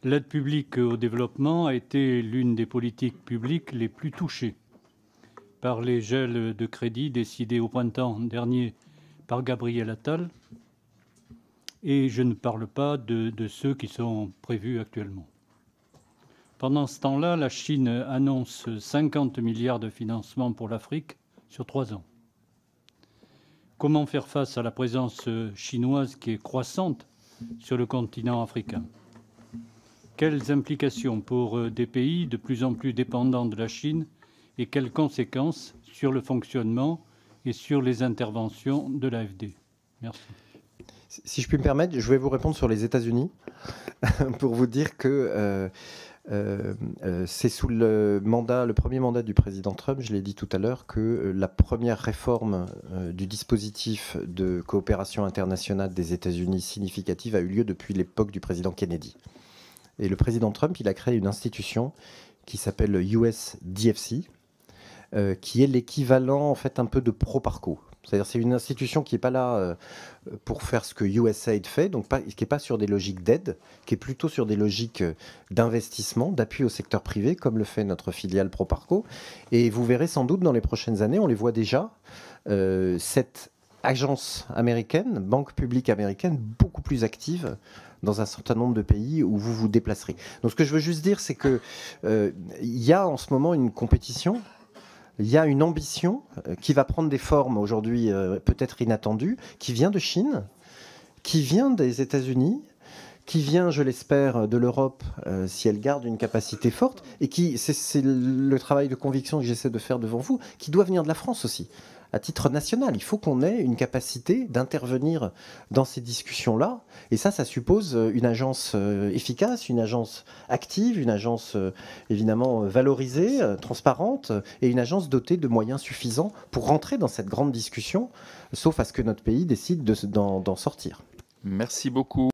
L'aide publique au développement a été l'une des politiques publiques les plus touchées par les gels de crédits décidés au printemps dernier par Gabriel Attal. Et je ne parle pas de ceux qui sont prévus actuellement. Pendant ce temps-là, la Chine annonce 50 milliards de financement pour l'Afrique sur 3 ans. Comment faire face à la présence chinoise qui est croissante sur le continent africain? Quelles implications pour des pays de plus en plus dépendants de la Chine et quelles conséquences sur le fonctionnement et sur les interventions de l'AFD? Merci. Si je puis me permettre, je vais vous répondre sur les États-Unis pour vous dire que c'est sous le premier mandat du président Trump, je l'ai dit tout à l'heure, que la première réforme du dispositif de coopération internationale des États-Unis significative a eu lieu depuis l'époque du président Kennedy. Et le président Trump, il a créé une institution qui s'appelle le USDFC, qui est l'équivalent en fait un peu de Proparco. C'est-à-dire c'est une institution qui n'est pas là pour faire ce que USAID fait, donc qui n'est pas sur des logiques d'aide, qui est plutôt sur des logiques d'investissement, d'appui au secteur privé, comme le fait notre filiale Proparco. Et vous verrez sans doute dans les prochaines années, on les voit déjà, cette agence américaine, banque publique américaine, beaucoup plus active dans un certain nombre de pays où vous vous déplacerez. Donc ce que je veux juste dire, c'est qu'il y a en ce moment une compétition. Il y a une ambition qui va prendre des formes aujourd'hui peut-être inattendues, qui vient de Chine, qui vient des États-Unis, qui vient, je l'espère, de l'Europe, si elle garde une capacité forte, et qui, c'est le travail de conviction que j'essaie de faire devant vous, qui doit venir de la France aussi, à titre national. Il faut qu'on ait une capacité d'intervenir dans ces discussions-là, et ça suppose une agence efficace, une agence active, une agence évidemment valorisée, transparente, et une agence dotée de moyens suffisants pour rentrer dans cette grande discussion, sauf à ce que notre pays décide d'en sortir. Merci beaucoup.